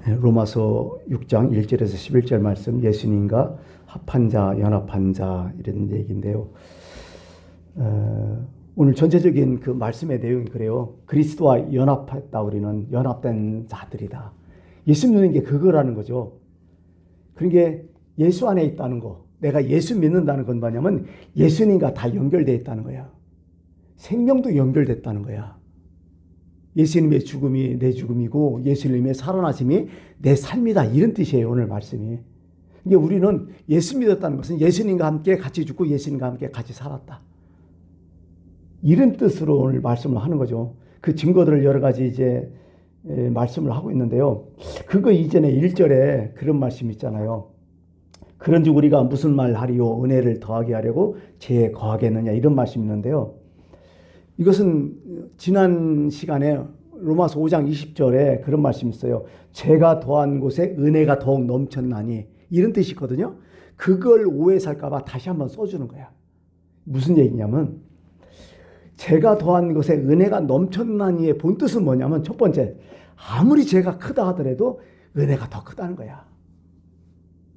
로마서 6장 1절에서 11절 말씀, 예수님과 합한 자, 연합한 자 이런 얘기인데요. 오늘 전체적인 그 말씀의 내용이 그래요. 그리스도와 연합했다. 우리는 연합된 자들이다. 예수 믿는 게 그거라는 거죠. 그러니까 예수 안에 있다는 거. 내가 예수 믿는다는 건 뭐냐면 예수님과 다 연결되어 있다는 거야. 생명도 연결됐다는 거야. 예수님의 죽음이 내 죽음이고 예수님의 살아나심이 내 삶이다. 이런 뜻이에요. 오늘 말씀이. 그러니까 우리는 예수 믿었다는 것은 예수님과 함께 같이 죽고 예수님과 함께 같이 살았다. 이런 뜻으로 오늘 말씀을 하는 거죠. 그 증거들을 여러 가지 이제 말씀을 하고 있는데요. 그거 이전에 1절에 그런 말씀 있잖아요. 그런즉 우리가 무슨 말 하리요? 은혜를 더하게 하려고 죄에 거하겠느냐? 이런 말씀이 있는데요. 이것은 지난 시간에 로마서 5장 20절에 그런 말씀이 있어요. 죄가 더한 곳에 은혜가 더욱 넘쳤나니 이런 뜻이거든요. 그걸 오해 살까 봐 다시 한번 써주는 거야. 무슨 얘기냐면 죄가 더한 곳에 은혜가 넘쳤나니의 본뜻은 뭐냐면 첫 번째, 아무리 죄가 크다 하더라도 은혜가 더 크다는 거야.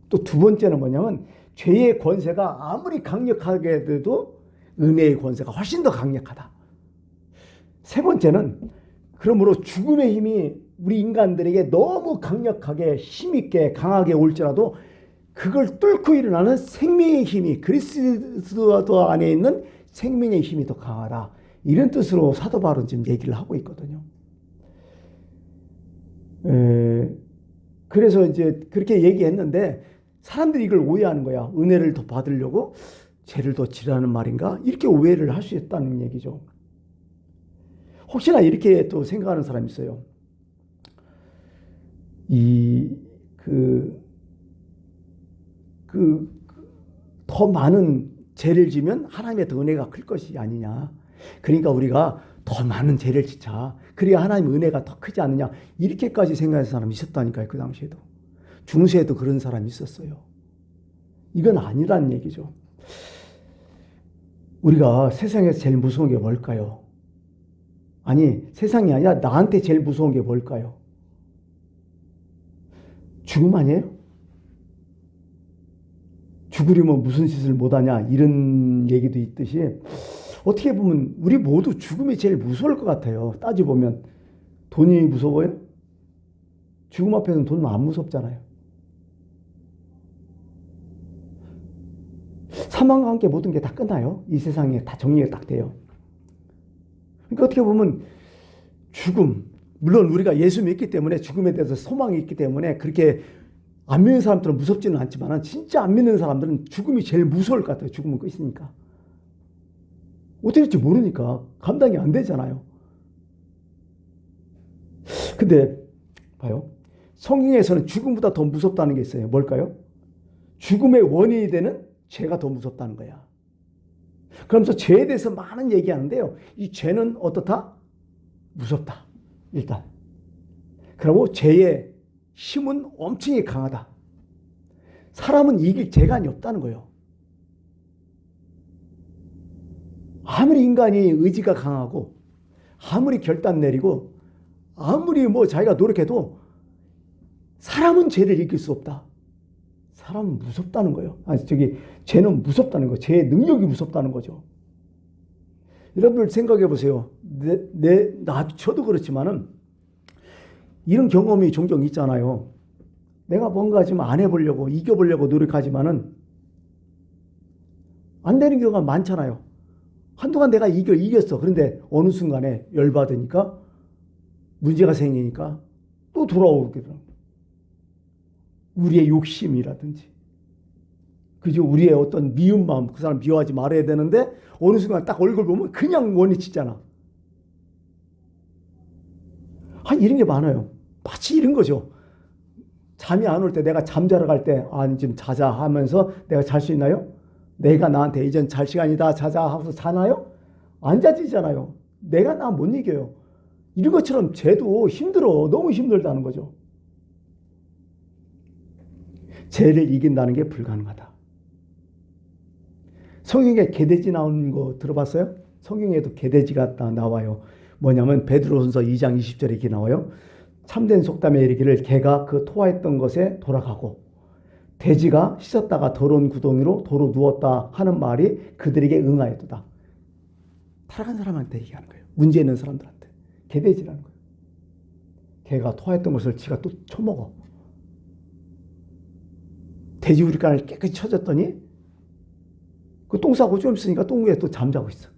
또 두 번째는 뭐냐면 죄의 권세가 아무리 강력하게 돼도 은혜의 권세가 훨씬 더 강력하다. 세 번째는 그러므로 죽음의 힘이 우리 인간들에게 너무 강력하게 힘있게 강하게 올지라도 그걸 뚫고 일어나는 생명의 힘이 그리스도 안에 있는 생명의 힘이 더 강하다. 이런 뜻으로 사도 바울은 지금 얘기를 하고 있거든요. 그래서 이제 그렇게 얘기했는데 사람들이 이걸 오해하는 거야. 은혜를 더 받으려고 죄를 더 지라는 말인가? 이렇게 오해를 할 수 있다는 얘기죠. 혹시나 이렇게 또 생각하는 사람이 있어요. 더 많은 죄를 지면 하나님의 더 은혜가 클 것이 아니냐. 그러니까 우리가 더 많은 죄를 지자. 그래야 하나님의 은혜가 더 크지 않느냐. 이렇게까지 생각하는 사람이 있었다니까요. 그 당시에도. 중세에도 그런 사람이 있었어요. 이건 아니라는 얘기죠. 우리가 세상에서 제일 무서운 게 뭘까요? 아니, 세상이 아니라 나한테 제일 무서운 게 뭘까요? 죽음 아니에요? 죽으려면 무슨 짓을 못하냐 이런 얘기도 있듯이 어떻게 보면 우리 모두 죽음이 제일 무서울 것 같아요. 따져보면 돈이 무서워요? 죽음 앞에서는 돈은 안 무섭잖아요. 사망과 함께 모든 게 다 끝나요. 이 세상에 다 정리가 딱 돼요. 그러니까 어떻게 보면 죽음, 물론 우리가 예수 믿기 때문에 죽음에 대해서 소망이 있기 때문에 그렇게 안 믿는 사람들은 무섭지는 않지만 진짜 안 믿는 사람들은 죽음이 제일 무서울 것 같아요. 죽음은 끝이니까. 어떻게 될지 모르니까 감당이 안 되잖아요. 근데 봐요. 성경에서는 죽음보다 더 무섭다는 게 있어요. 뭘까요? 죽음의 원인이 되는 죄가 더 무섭다는 거야. 그러면서 죄에 대해서 많은 얘기하는데요. 이 죄는 어떻다? 무섭다. 일단. 그리고 죄의 힘은 엄청나게 강하다. 사람은 이길 재간이 없다는 거예요. 아무리 인간이 의지가 강하고 아무리 결단 내리고 아무리 자기가 노력해도 사람은 죄를 이길 수 없다. 사람은 무섭다는 거예요. 죄는 무섭다는 거예요. 죄의 능력이 무섭다는 거죠. 여러분들 생각해 보세요. 저도 그렇지만은 이런 경험이 종종 있잖아요. 내가 뭔가 좀 안 해보려고, 이겨보려고 노력하지만은 안 되는 경우가 많잖아요. 한동안 내가 이겼어. 그런데 어느 순간에 열받으니까 문제가 생기니까 또 돌아오거든. 우리의 욕심이라든지. 그죠? 우리의 어떤 미운 마음, 그 사람 미워하지 말아야 되는데 어느 순간 딱 얼굴 보면 그냥 원위치잖아. 이런 게 많아요. 마치 이런 거죠. 잠이 안 올 때 내가 잠자러 갈 때 지금 자자 하면서 내가 잘 수 있나요? 내가 나한테 이젠 잘 시간이다 자자 하면서 자나요? 안 자지잖아요. 내가 나 못 이겨요. 이런 것처럼 죄도 힘들어. 너무 힘들다는 거죠. 죄를 이긴다는 게 불가능하다. 성경에 개돼지 나오는 거 들어봤어요? 성경에도 개돼지가 나와요. 뭐냐면 베드로전서 2장 20절에 이렇게 나와요. 참된 속담에 이르기를 개가 그 토하였던 것에 돌아가고 돼지가 씻었다가 더러운 구덩이로 도로 누웠다 하는 말이 그들에게 응하였도다. 타락한 사람한테 얘기하는 거예요. 문제 있는 사람들한테. 개돼지라는 거예요. 개가 토하였던 것을 지가 또 처먹어. 돼지 우리간을 깨끗이 쳐졌더니 그 똥 싸고 좀 있으니까 똥 위에 또 잠자고 있어.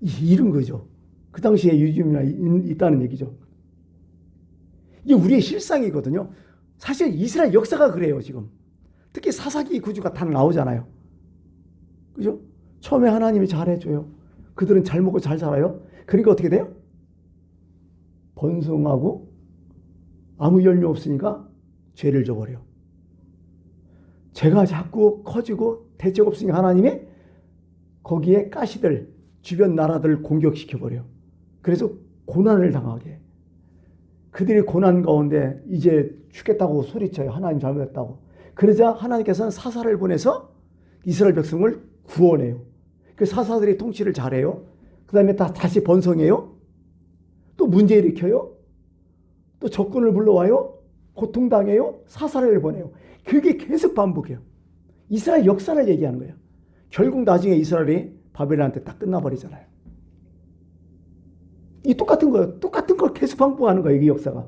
이런 거죠. 그 당시에 유지민이 있다는 얘기죠. 이게 우리의 실상이거든요. 사실 이스라엘 역사가 그래요, 지금. 특히 사사기 구주가 다 나오잖아요. 그죠? 처음에 하나님이 잘해줘요. 그들은 잘 먹고 잘 살아요. 그러니까 어떻게 돼요? 번성하고 아무 열매 없으니까 죄를 져버려. 죄가 자꾸 커지고 대책 없으니까 하나님이 거기에 가시들, 주변 나라들을 공격시켜버려. 그래서 고난을 당하게. 그들이 고난 가운데 이제 죽겠다고 소리쳐요. 하나님 잘못했다고. 그러자 하나님께서는 사사를 보내서 이스라엘 백성을 구원해요. 그 사사들이 통치를 잘해요. 그 다음에 다시 번성해요. 또 문제 일으켜요. 또 적군을 불러와요. 고통당해요. 사사를 보내요. 그게 계속 반복해요. 이스라엘 역사를 얘기하는 거예요. 결국 나중에 이스라엘이 바벨론한테 딱 끝나버리잖아요. 이 똑같은 거예요. 똑같은 걸 계속 반복하는 거예요. 이 역사가.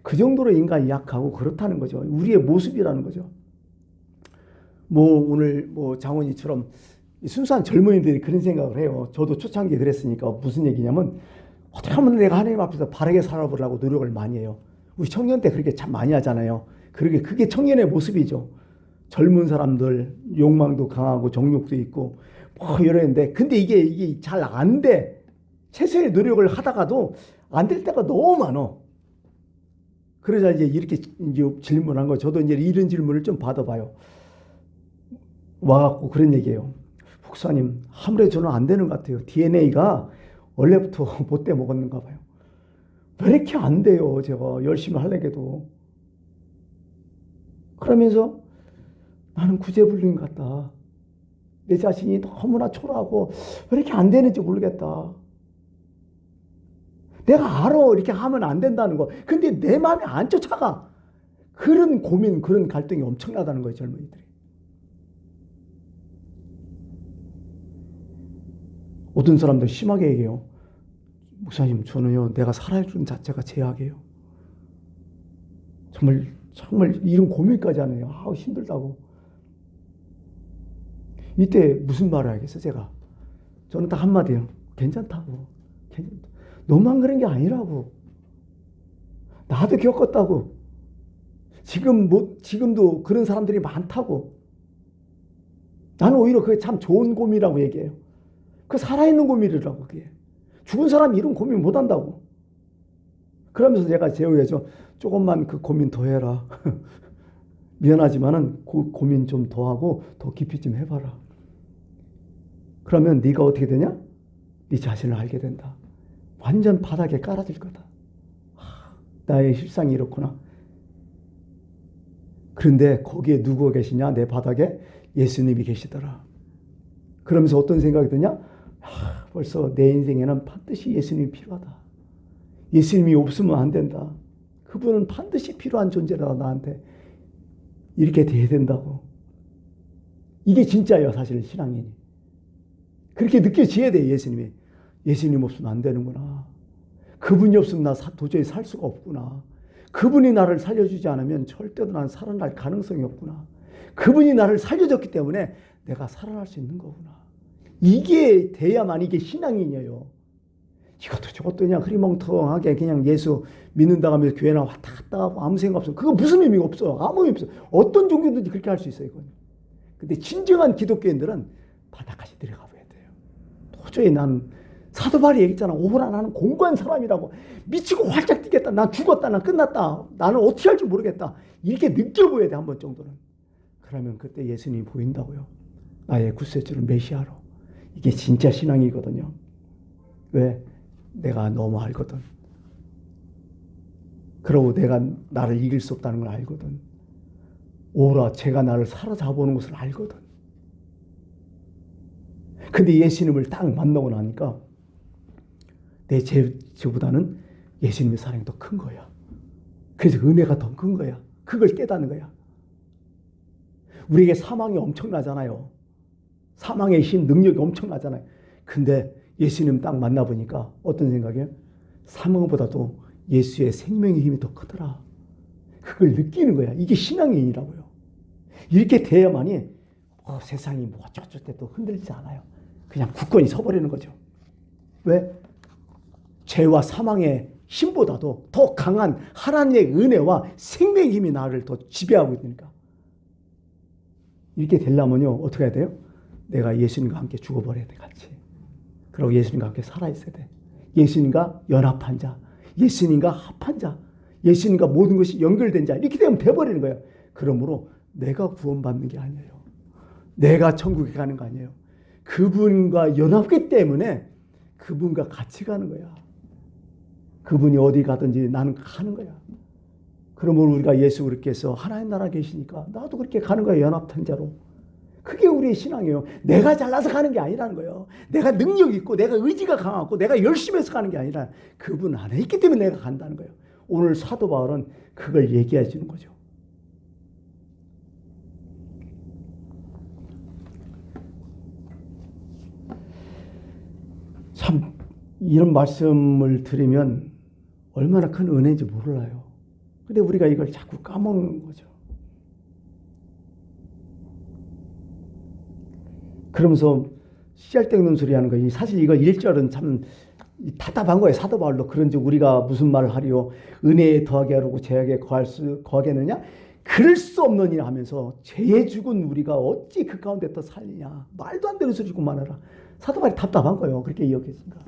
그 정도로 인간이 약하고 그렇다는 거죠. 우리의 모습이라는 거죠. 오늘 장원이처럼 순수한 젊은이들이 그런 생각을 해요. 저도 초창기에 그랬으니까 무슨 얘기냐면 어떻게 하면 내가 하나님 앞에서 바르게 살아보려고 노력을 많이 해요. 우리 청년 때 그렇게 참 많이 하잖아요. 그게 청년의 모습이죠. 젊은 사람들 욕망도 강하고 정욕도 있고 이러는데 근데 이게 잘 안 돼. 최소의 노력을 하다가도 안 될 때가 너무 많어. 그러자 이제 이렇게 질문한 거. 저도 이제 이런 질문을 좀 받아봐요. 와갖고 그런 얘기예요. 목사님, 아무래도 저는 안 되는 것 같아요. DNA가 원래부터 못돼 먹었는가 봐요. 왜 이렇게 안 돼요? 제가 열심히 하려고. 그러면서 나는 구제불능 같다. 내 자신이 너무나 초라하고 왜 이렇게 안 되는지 모르겠다. 내가 알아. 이렇게 하면 안 된다는 거. 근데 내 마음이 안 쫓아가. 그런 고민, 그런 갈등이 엄청나다는 거예요, 젊은이들이. 어떤 사람들 심하게 얘기해요. 목사님, 저는요, 내가 살아주는 자체가 제약이에요. 정말 이런 고민까지 하네요. 힘들다고. 이때 무슨 말을 하겠어, 제가? 저는 딱 한마디요. 괜찮다고. 너만 그런 게 아니라고. 나도 겪었다고. 지금도 그런 사람들이 많다고. 나는 오히려 그게 참 좋은 고민이라고 얘기해요. 그 살아있는 고민이라고 그게. 죽은 사람이 이런 고민 못한다고. 그러면서 제가 제어해줘. 조금만 그 고민 더 해라. 미안하지만은 그 고민 좀 더 하고 더 깊이 좀 해봐라. 그러면 네가 어떻게 되냐? 네 자신을 알게 된다. 완전 바닥에 깔아질 거다. 나의 실상이 이렇구나. 그런데 거기에 누구가 계시냐? 내 바닥에 예수님이 계시더라. 그러면서 어떤 생각이 드냐? 벌써 내 인생에는 반드시 예수님이 필요하다. 예수님이 없으면 안 된다. 그분은 반드시 필요한 존재다. 나한테. 이렇게 돼야 된다고. 이게 진짜예요. 사실 신앙인이. 그렇게 느껴져야 돼. 예수님이. 예수님 없으면 안 되는구나. 그분이 없으면 나 도저히 살 수가 없구나. 그분이 나를 살려주지 않으면 절대로 난 살아날 가능성이 없구나. 그분이 나를 살려줬기 때문에 내가 살아날 수 있는 거구나. 이게 돼야만 이게 신앙인이에요. 이것도 저것도 그냥 흐리멍텅하게 그냥 예수 믿는다고 하면서 교회나 왔다 갔다 하고 아무 생각 없어. 그거 무슨 의미가 없어. 아무 의미 없어. 어떤 종교든지 그렇게 할 수 있어요. 이건. 근데 진정한 기독교인들은 바닥까지 들어가 봐야 돼요. 도저히 난 사도바울이 얘기했잖아. 오호라 나는 공고한 사람이라고. 미치고 활짝 뛰겠다. 난 죽었다. 난 끝났다. 나는 어떻게 할지 모르겠다. 이렇게 느껴보여야 돼. 한 번 정도는. 그러면 그때 예수님이 보인다고요. 나의 구세주를 메시아로. 이게 진짜 신앙이거든요. 왜? 내가 너무 알거든. 그러고 내가 나를 이길 수 없다는 걸 알거든. 오라 제가 나를 사로잡아오는 것을 알거든. 근데 예수님을 딱 만나고 나니까 내 죄보다는 예수님의 사랑이 더 큰 거야. 그래서 은혜가 더 큰 거야. 그걸 깨닫는 거야. 우리에게 사망이 엄청나잖아요. 사망의 힘, 능력이 엄청나잖아요. 근데 예수님 딱 만나보니까 어떤 생각이에요? 사망보다도 예수의 생명의 힘이 더 크더라. 그걸 느끼는 거야. 이게 신앙의 인이라고요. 이렇게 돼야만이 세상이 뭐 어쩌고 또 흔들리지 않아요. 그냥 굳건히 서버리는 거죠. 왜? 죄와 사망의 힘보다도 더 강한 하나님의 은혜와 생명의 힘이 나를 더 지배하고 있으니까. 이렇게 되려면요, 어떻게 해야 돼요? 내가 예수님과 함께 죽어버려야 돼, 같이. 그리고 예수님과 함께 살아있어야 돼. 예수님과 연합한 자, 예수님과 합한 자, 예수님과 모든 것이 연결된 자, 이렇게 되면 돼버리는 거예요. 그러므로 내가 구원받는 게 아니에요. 내가 천국에 가는 거 아니에요. 그분과 연합기 때문에 그분과 같이 가는 거야. 그분이 어디 가든지 나는 가는 거야. 그러므로 우리가 예수 그렇게 해서 하나님 나라 계시니까 나도 그렇게 가는 거야. 연합한 자로. 그게 우리의 신앙이에요. 내가 잘나서 가는 게 아니라는 거예요. 내가 능력 있고 내가 의지가 강하고 내가 열심히 해서 가는 게 아니라 그분 안에 있기 때문에 내가 간다는 거예요. 오늘 사도 바울은 그걸 얘기해 주는 거죠. 참 이런 말씀을 들으면 얼마나 큰 은혜인지 몰라요. 근데 우리가 이걸 자꾸 까먹는 거죠. 그러면서 씨알 땡는 소리 하는 거예요. 사실 이거 1절은 참 답답한 거예요. 사도 바울도 그런지 우리가 무슨 말을 하리요. 은혜에 더하게 하려고 죄악에 거하겠느냐? 그럴 수 없느니라 하면서 죄에 죽은 우리가 어찌 그 가운데 더 살리냐. 말도 안 되는 소리 그만하라. 사도 바울이 답답한 거예요. 그렇게 이야기했으니까.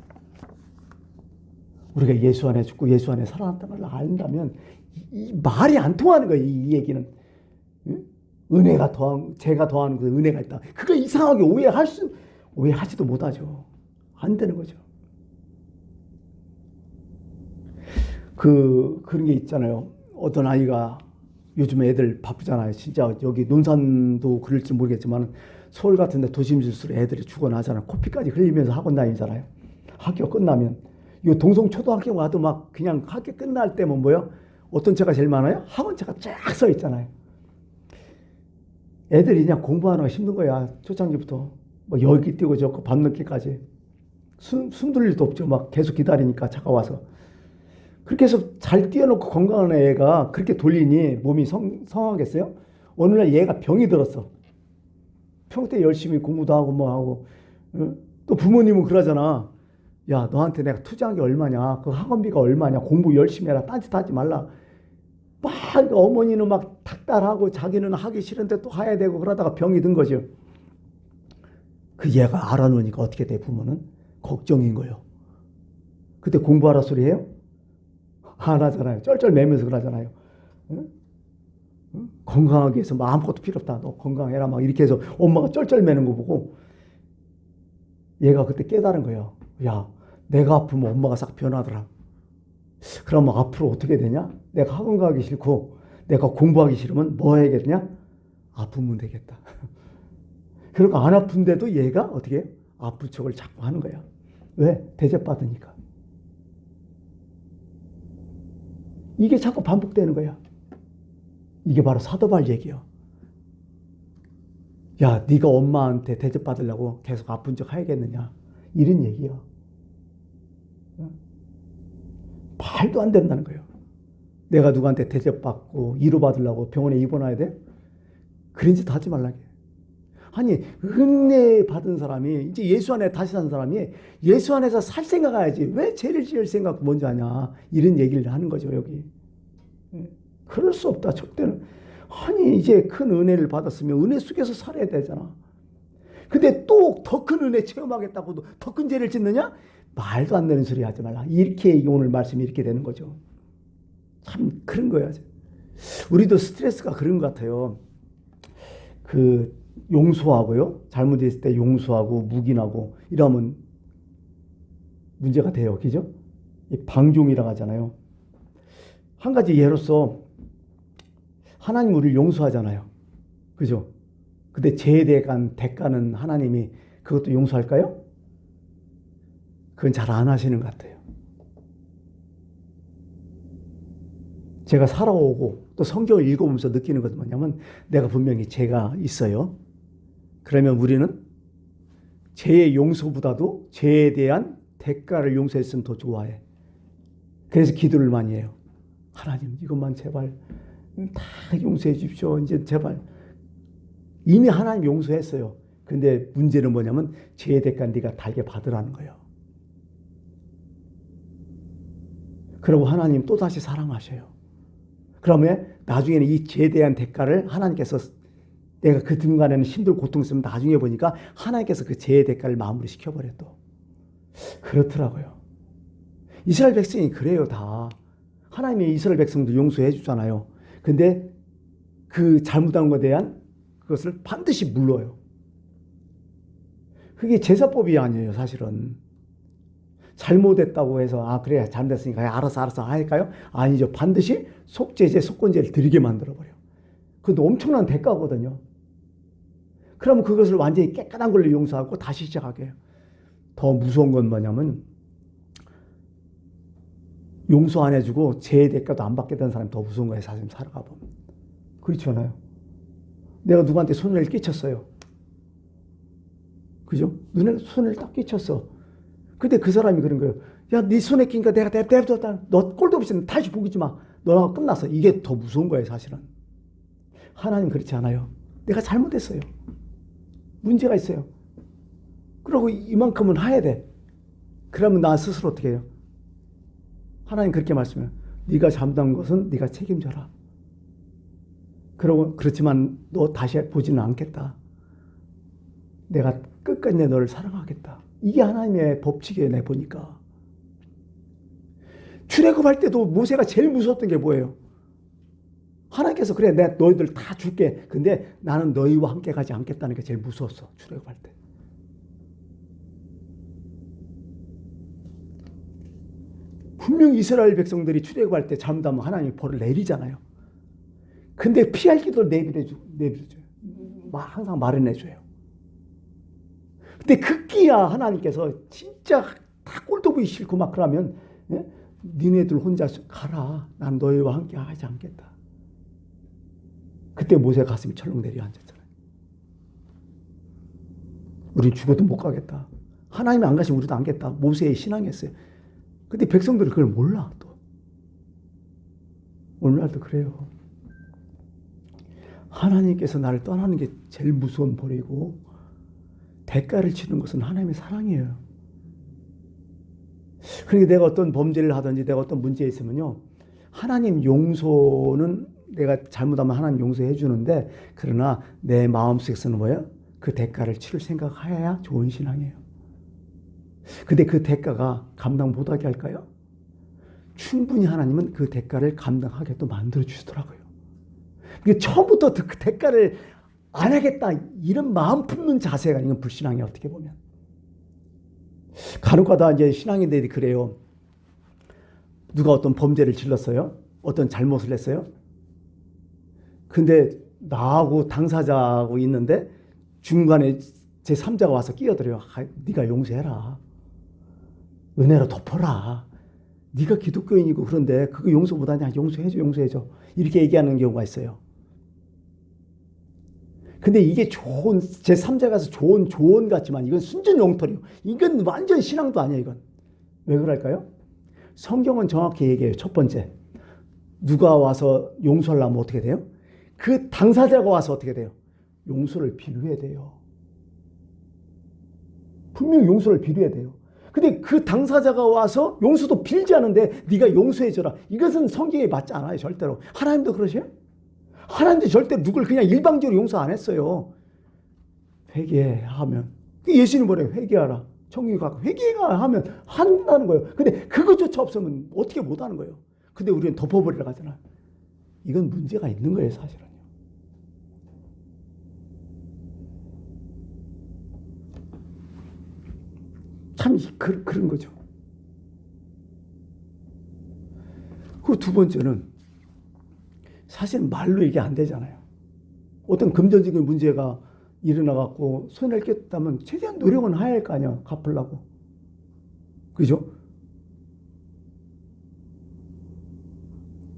우리가 예수 안에 죽고 예수 안에 살아났다는 걸 안다면 이 말이 안 통하는 거예요. 이 얘기는. 응? 은혜가 더한, 죄가 더하는 그 은혜가 있다. 그거 이상하게 오해하지도 못하죠. 안 되는 거죠. 그런 게 있잖아요. 어떤 아이가 요즘 애들 바쁘잖아요. 진짜 여기 논산도 그럴지 모르겠지만 서울 같은 데 도심질수록 애들이 죽어나잖아요. 코피까지 흘리면서 학원 다니잖아요. 학교 끝나면. 이 동성초등학교 와도 막 그냥 학교 끝날 때면 뭐요? 어떤 차가 제일 많아요? 학원차가 쫙 서 있잖아요. 애들이 그냥 공부하는 거 힘든 거야. 초창기부터. 뭐 여기 뛰고 저거 밤늦게까지. 숨 돌릴 일도 없죠. 막 계속 기다리니까 차가 와서. 그렇게 해서 잘 뛰어놓고 건강한 애가 그렇게 돌리니 몸이 성하겠어요? 어느 날 얘가 병이 들었어. 평소 때 열심히 공부도 하고 뭐 하고. 또 부모님은 그러잖아. 야, 너한테 내가 투자한 게 얼마냐? 그 학원비가 얼마냐? 공부 열심히 해라. 딴짓하지 말라. 막 어머니는 막 닥달하고 자기는 하기 싫은데 또 해야 되고 그러다가 병이 든 거죠. 그 얘가 알아놓으니까 어떻게 돼? 부모는 걱정인 거예요. 그때 공부하라 소리 해요? 안 하잖아요. 쩔쩔매면서 그러잖아요. 응? 응? 건강하게 해서 뭐 아무것도 필요 없다. 너 건강해라. 막 이렇게 해서 엄마가 쩔쩔매는 거 보고 얘가 그때 깨달은 거예요. 야, 내가 아프면 엄마가 싹 변하더라. 그러면 앞으로 어떻게 되냐? 내가 학원 가기 싫고 내가 공부하기 싫으면 뭐 해야겠냐? 아프면 되겠다. 그러니까 안 아픈데도 얘가 어떻게 해요? 아픈 척을 자꾸 하는 거야. 왜? 대접받으니까. 이게 자꾸 반복되는 거야. 이게 바로 사도 바울 얘기야. 야, 네가 엄마한테 대접받으려고 계속 아픈 척 해야겠느냐? 이런 얘기야. 말도 안 된다는 거예요. 내가 누구한테 대접받고 위로받으려고 병원에 입원해야 돼? 그런 짓 하지 말라게. 아니, 은혜 받은 사람이 이제 예수 안에 다시 산 사람이 예수 안에서 살 생각해야지. 왜 죄를 지을 생각 먼저 하냐? 이런 얘기를 하는 거죠, 여기. 그럴 수 없다, 절대는. 아니, 이제 큰 은혜를 받았으면 은혜 속에서 살아야 되잖아. 근데 또 더 큰 은혜 체험하겠다고도 더 큰 죄를 짓느냐? 말도 안 되는 소리 하지 말라. 이렇게 오늘 말씀이 이렇게 되는 거죠. 참 그런 거야. 우리도 스트레스가 그런 것 같아요. 그 용서하고요. 잘못했을 때 용서하고 묵인하고 이러면 문제가 돼요. 그죠? 방종이라고 하잖아요. 한 가지 예로서 하나님 우리를 용서하잖아요. 그죠? 근데 죄에 대한 대가는 하나님이 그것도 용서할까요? 그건 잘 안 하시는 것 같아요. 제가 살아오고 또 성경을 읽어보면서 느끼는 것은 뭐냐면 내가 분명히 죄가 있어요. 그러면 우리는 죄의 용서보다도 죄에 대한 대가를 용서했으면 더 좋아해. 그래서 기도를 많이 해요. 하나님 이것만 제발 다 용서해 주십시오. 이제 제발. 이미 하나님 용서했어요. 근데 문제는 뭐냐면 죄의 대가 네가 달게 받으라는 거예요. 그리고 하나님 또다시 사랑하셔요. 그러면 나중에는 이 죄에 대한 대가를 하나님께서 내가 그 중간에는 힘들고 고통 있으면 나중에 보니까 하나님께서 그 죄의 대가를 마무리 시켜버려 또. 그렇더라고요. 이스라엘 백성이 그래요 다. 하나님이 이스라엘 백성도 용서해 주잖아요. 근데 그 잘못한 것에 대한 그것을 반드시 물러요. 그게 제사법이 아니에요 사실은. 잘못했다고 해서 그래 잘못했으니까 알아서 할까요? 아니죠. 반드시 속죄제 속건제를 드리게 만들어버려. 그것도 엄청난 대가거든요. 그러면 그것을 완전히 깨끗한 걸로 용서하고 다시 시작하게 해요. 더 무서운 건 뭐냐면 용서 안 해주고 죄의 대가도 안 받게 되는 사람이 더 무서운 거예요. 사실 살아가 보면. 그렇지 않아요? 내가 누구한테 손해를 끼쳤어요. 그죠? 눈에 손해를 딱 끼쳤어. 근데 그 사람이 그런 거예요. 야, 네 손에 끼니까 내가 내버렸다. 너 꼴도 없이 다시 보기지 마. 너랑 끝났어. 이게 더 무서운 거예요, 사실은. 하나님 그렇지 않아요. 내가 잘못했어요. 문제가 있어요. 그리고 이만큼은 해야 돼. 그러면 나 스스로 어떻게 해요? 하나님 그렇게 말씀해요. 네가 잘못한 것은 네가 책임져라. 그렇지만 너 다시 보지는 않겠다. 내가 끝까지 너를 사랑하겠다. 이게 하나님의 법칙이에요. 내가 보니까. 출애굽할 때도 모세가 제일 무서웠던 게 뭐예요? 하나님께서 그래 내가 너희들 다 줄게. 근데 나는 너희와 함께 가지 않겠다는 게 제일 무서웠어. 출애굽할 때. 분명히 이스라엘 백성들이 출애굽할 때 잘못하면 하나님이 벌을 내리잖아요. 근데 피할 길도 내버려줘요. 항상 마련해줘요. 근데 급기야 하나님께서 진짜 다 꼴도 보기 싫고 막 그러면 니네들 혼자 가라. 난 너희와 함께 하지 않겠다. 그때 모세 가슴이 철렁 내려앉았잖아요. 우린 죽어도 못 가겠다. 하나님이 안 가시면 우리도 안 가겠다. 모세의 신앙이었어요. 근데 백성들은 그걸 몰라 또. 오늘날도 그래요. 하나님께서 나를 떠나는 게 제일 무서운 벌이고 대가를 치는 것은 하나님의 사랑이에요. 그러니까 내가 어떤 범죄를 하든지 내가 어떤 문제에 있으면요. 하나님 용서는 내가 잘못하면 하나님 용서해 주는데 그러나 내 마음속에서는 뭐예요? 그 대가를 치를 생각해야 좋은 신앙이에요. 근데 그 대가가 감당 못하게 할까요? 충분히 하나님은 그 대가를 감당하게 또 만들어 주시더라고요. 그러니까 처음부터 그 대가를 안 하겠다 이런 마음 품는 자세가 이건 불신앙이에요. 어떻게 보면 간혹가다 이제 신앙인들이 그래요. 누가 어떤 범죄를 질렀어요. 어떤 잘못을 했어요. 근데 나하고 당사자하고 있는데 중간에 제3자가 와서 끼어들어요. 네가 용서해라. 은혜로 덮어라. 네가 기독교인이고 그런데 그거 용서 못하냐. 용서해줘. 이렇게 얘기하는 경우가 있어요. 근데 이게 좋은 제3자가 가서 좋은 조언 같지만 이건 순전 엉터리요. 이건 완전 신앙도 아니에요. 이건. 왜 그럴까요? 성경은 정확히 얘기해요. 첫 번째. 누가 와서 용서하려면 어떻게 돼요? 그 당사자가 와서 어떻게 돼요? 용서를 빌어야 돼요. 분명히 용서를 빌어야 돼요. 근데 그 당사자가 와서 용서도 빌지 않은데 네가 용서해줘라. 이것은 성경에 맞지 않아요. 절대로. 하나님도 그러세요? 하나님도 절대 누굴 그냥 일방적으로 용서 안 했어요. 회개하면. 예수님 뭐래요? 회개하라. 정욕이 갖고 회개가 하면 한다는 거예요. 근데 그것조차 없으면 어떻게 못하는 거예요. 근데 우리는 덮어버리려고 하잖아요. 이건 문제가 있는 거예요. 사실은요. 참 그런 거죠. 그 두 번째는 사실 말로 이게 안 되잖아요. 어떤 금전적인 문제가 일어나갖고 손해를 꼈다면 최대한 노력은 해야 할 거 아니야. 갚으려고. 그죠?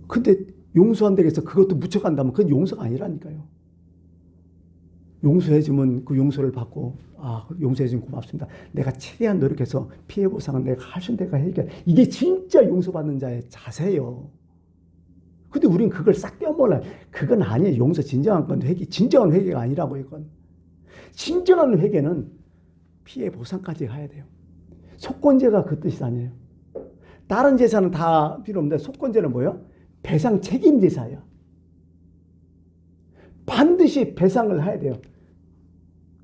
근데 용서한다고 해서 그것도 묻혀간다면 그건 용서가 아니라니까요. 용서해주면 그 용서를 받고 용서해주면 고맙습니다. 내가 최대한 노력해서 피해 보상은 내가 할 수 있는 데가 해결. 이게 진짜 용서받는 자의 자세예요. 근데 우리는 그걸 싹 떼어먹어요. 그건 아니에요. 용서 진정한 건 회개, 진정한 회개가 아니라고 이건. 진정한 회개는 피해 보상까지 가야 돼요. 속건제가 그 뜻이 아니에요. 다른 제사는 다 필요 없는데 속건제는 뭐예요? 배상 책임 제사예요. 반드시 배상을 해야 돼요.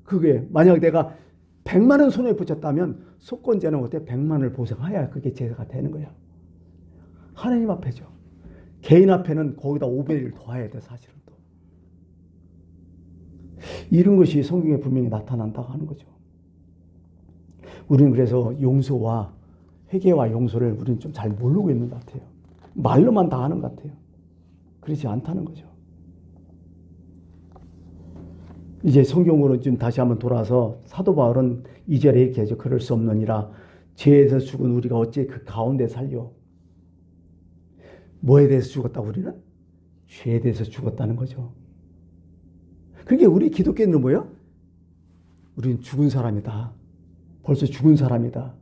그게 만약 내가 100만 원 손에 붙였다면 속건제는 어때? 100만 원을 보상해야 그게 제사가 되는 거예요. 하나님 앞에죠. 개인 앞에는 거기다 5배를 더해야 돼 사실은 또. 이런 것이 성경에 분명히 나타난다고 하는 거죠. 우리는 그래서 용서와 회개와 용서를 우리는 좀 잘 모르고 있는 것 같아요. 말로만 다 하는 것 같아요. 그렇지 않다는 거죠. 이제 성경으로 좀 다시 한번 돌아서 사도 바울은 2절에 이렇게 하죠. 그럴 수 없느니라 죄에서 죽은 우리가 어찌 그 가운데 살려. 뭐에 대해서 죽었다고 우리는? 죄에 대해서 죽었다는 거죠. 그러니까 우리 기독교인은 뭐예요? 우리는 죽은 사람이다. 벌써 죽은 사람이다.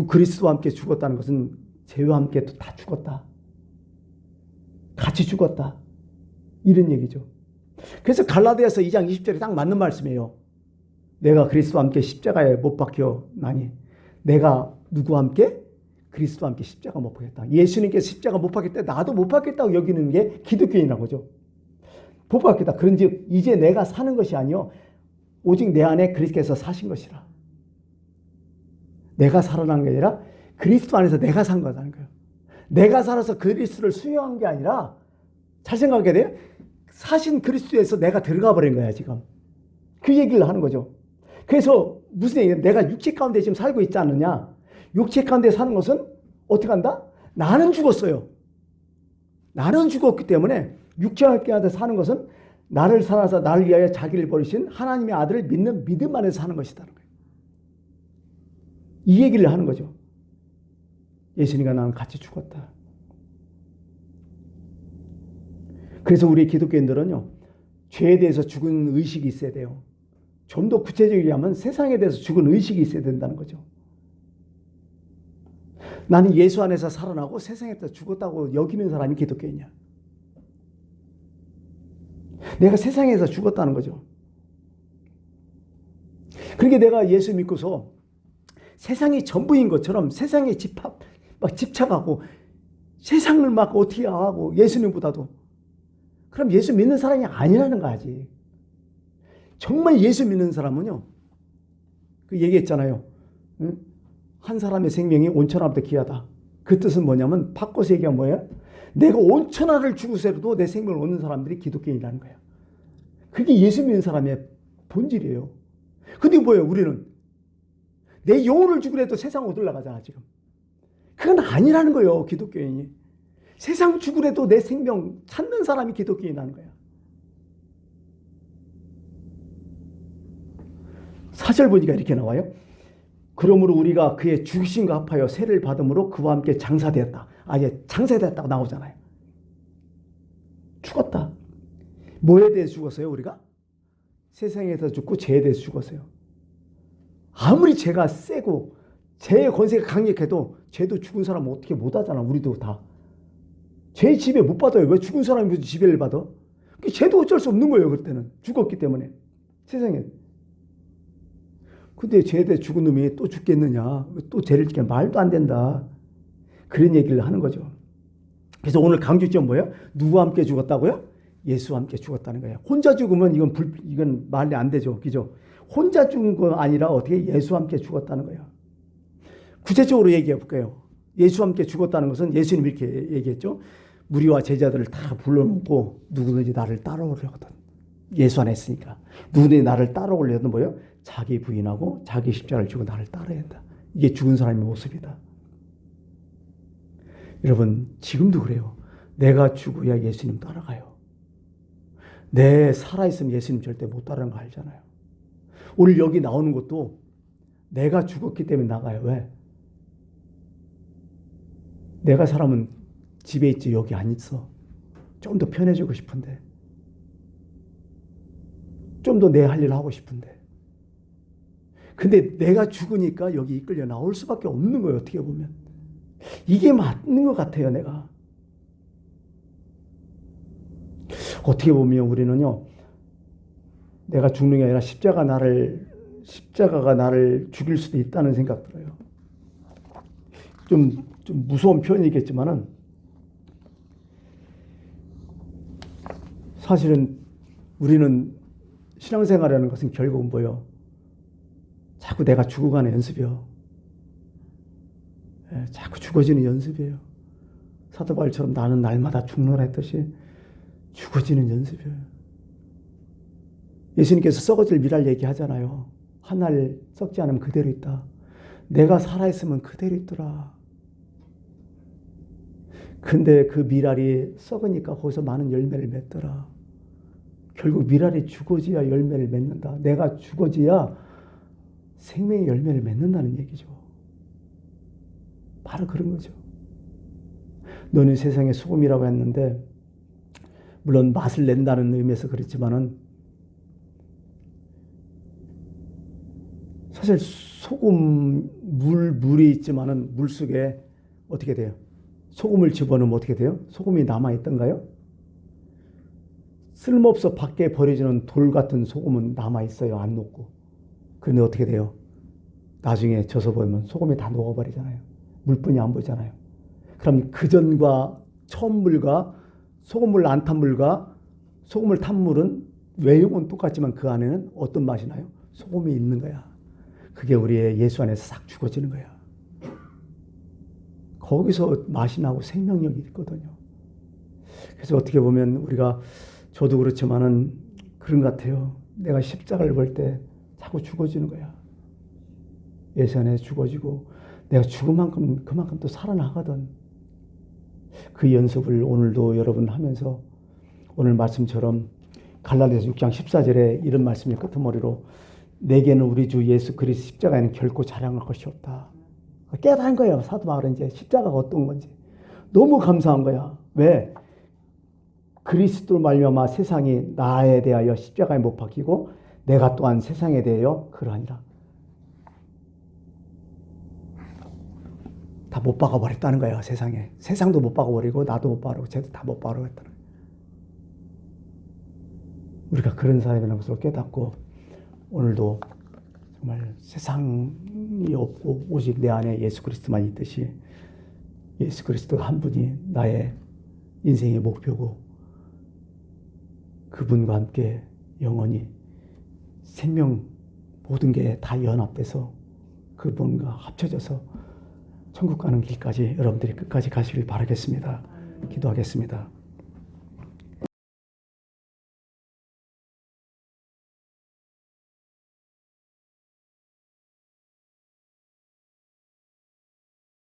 그리스도와 함께 죽었다는 것은 죄와 함께 다 죽었다. 같이 죽었다. 이런 얘기죠. 그래서 갈라디아서 2장 20절에 딱 맞는 말씀이에요. 내가 그리스도와 함께 십자가에 못 박혀 나니 내가 누구와 함께? 그리스도와 함께 십자가 못 박혔다. 예수님께서 십자가 못 박혔다. 나도 못 박혔다고 여기는 게 기독교인이라는 거죠. 못 박혔다. 그런즉 이제 내가 사는 것이 아니요 오직 내 안에 그리스도께서 사신 것이라. 내가 살아난 게 아니라 그리스도 안에서 내가 산 거라는 거예요. 내가 살아서 그리스도를 수용한 게 아니라 잘 생각하게 돼요. 사신 그리스도에서 내가 들어가 버린 거야 지금. 그 얘기를 하는 거죠. 그래서 무슨 얘기냐. 내가 육체 가운데 지금 살고 있지 않느냐. 육체 가운데 사는 것은 어떻게 한다? 나는 죽었어요. 나는 죽었기 때문에 육체 가운데 사는 것은 나를 살아서 나를 위하여 자기를 버리신 하나님의 아들을 믿는 믿음 안에서 사는 것이라는 거예요. 이 얘기를 하는 거죠. 예수님과 나는 같이 죽었다. 그래서 우리 기독교인들은요. 죄에 대해서 죽은 의식이 있어야 돼요. 좀 더 구체적이게 하면 세상에 대해서 죽은 의식이 있어야 된다는 거죠. 나는 예수 안에서 살아나고 세상에서 죽었다고 여기는 사람이 기독교인이야. 내가 세상에서 죽었다는 거죠. 그러니까 내가 예수 믿고서 세상이 전부인 것처럼 세상에 집착하고 세상을 막 어떻게 하고 예수님보다도 그럼 예수 믿는 사람이 아니라는 거지. 정말 예수 믿는 사람은요. 그 얘기했잖아요. 한 사람의 생명이 온천하보다 귀하다. 그 뜻은 뭐냐면 바꿔서 얘기하면 뭐예요? 내가 온천하를 죽으서라도 내 생명을 얻는 사람들이 기독교인이라는 거예요. 그게 예수 믿는 사람의 본질이에요. 근데 뭐예요? 우리는 내 영혼을 죽으려도 세상 얻으려고 하잖아 지금. 그건 아니라는 거예요. 기독교인이. 세상 죽으려도 내 생명 찾는 사람이 기독교인이라는 거야. 4절 보니까 이렇게 나와요. 그러므로 우리가 그의 죽으심과 합하여 세를 받음으로 그와 함께 장사되었다. 아예 장사되었다고 나오잖아요. 죽었다. 뭐에 대해서 죽었어요 우리가? 세상에서 죽고 죄에 대해서 죽었어요. 아무리 죄가 세고 죄의 권세가 강력해도 죄도 죽은 사람은 어떻게 못하잖아. 우리도 다. 죄 지배 못 받아요. 왜 죽은 사람이 지배를 받아? 죄도 어쩔 수 없는 거예요. 그때는 죽었기 때문에. 세상에. 근데 죄에 대해 죽은 놈이 또 죽겠느냐. 또 죄를 지게 말도 안 된다. 그런 얘기를 하는 거죠. 그래서 오늘 강조점 뭐예요? 누구와 함께 죽었다고요? 예수와 함께 죽었다는 거예요. 혼자 죽으면 이건 말이 안 되죠. 그죠? 혼자 죽은 거 아니라 어떻게 예수와 함께 죽었다는 거예요. 구체적으로 얘기해 볼게요. 예수와 함께 죽었다는 것은 예수님이 이렇게 얘기했죠. 무리와 제자들을 다 불러놓고 누구든지 나를 따라오려거든. 예수 안에 있으니까. 누구든지 나를 따라오려거든 뭐예요? 자기 부인하고 자기 십자가를 지고 나를 따라야 한다. 이게 죽은 사람의 모습이다. 여러분 지금도 그래요. 내가 죽어야 예수님 따라가요. 내 살아있으면 예수님 절대 못 따르는 거 알잖아요. 오늘 여기 나오는 것도 내가 죽었기 때문에 나가요. 왜? 내가 살아면 집에 있지 여기 안 있어. 좀 더 편해지고 싶은데. 좀 더 내 할 일 하고 싶은데. 근데 내가 죽으니까 여기 이끌려 나올 수밖에 없는 거예요. 어떻게 보면. 이게 맞는 것 같아요. 내가. 어떻게 보면 우리는요. 내가 죽는 게 아니라 십자가가 나를 죽일 수도 있다는 생각 들어요. 좀 무서운 표현이겠지만은 사실은 우리는 신앙생활이라는 것은 결국은 뭐예요? 자꾸 내가 죽어가는 연습이요. 자꾸 죽어지는 연습이에요. 사도 바울처럼 나는 날마다 죽노라 했듯이 죽어지는 연습이에요. 예수님께서 썩어질 미랄 얘기하잖아요. 한 날 썩지 않으면 그대로 있다. 내가 살아있으면 그대로 있더라. 근데 그 미랄이 썩으니까 거기서 많은 열매를 맺더라. 결국 미랄이 죽어져야 열매를 맺는다. 내가 죽어져야 생명의 열매를 맺는다는 얘기죠. 바로 그런 거죠. 너는 세상의 소금이라고 했는데 물론 맛을 낸다는 의미에서 그렇지만은 사실 소금 물이 있지만은 물 속에 어떻게 돼요? 소금을 집어넣으면 어떻게 돼요? 소금이 남아있던가요? 쓸모없어 밖에 버려지는 돌 같은 소금은 남아있어요. 안 녹고. 그런데 어떻게 돼요? 나중에 져서 보면 소금이 다 녹아버리잖아요. 물뿐이 안 보이잖아요. 그럼 그전과 처음 물과 소금물 안 탄 물과 소금을 탄 물은 외형은 똑같지만 그 안에는 어떤 맛이 나요? 소금이 있는 거야. 그게 우리의 예수 안에서 싹 죽어지는 거야. 거기서 맛이 나고 생명력이 있거든요. 그래서 어떻게 보면 우리가 저도 그렇지만은 그런 것 같아요. 내가 십자가를 볼 때 자꾸 죽어지는 거야. 예수 안에서 죽어지고 내가 죽은 만큼 그만큼 또 살아나거든. 그 연습을 오늘도 여러분 하면서 오늘 말씀처럼 갈라디아서 6장 14절에 이런 말씀이 끝머리로 내게는 우리 주 예수 그리스도 십자가에는 결코 자랑할 것이 없다. 깨달은 거예요. 사도 바울은 이제 십자가가 어떤 건지. 너무 감사한 거야. 왜? 그리스도로 말미암아 세상이 나에 대하여 십자가에 못 박히고 내가 또한 세상에 대하여 그러하니라. 다 못 박아버렸다는 거예요. 세상에. 세상도 못 박아버리고 나도 못 박아버리고 쟤도 다 못 박아버렸다는 거예요. 우리가 그런 사람이라는 것을 깨닫고 오늘도 정말 세상이 없고 오직 내 안에 예수 그리스도만 있듯이 예수 그리스도 한 분이 나의 인생의 목표고 그분과 함께 영원히 생명 모든 게 다 연합돼서 그분과 합쳐져서 천국 가는 길까지 여러분들이 끝까지 가시길 바라겠습니다. 기도하겠습니다.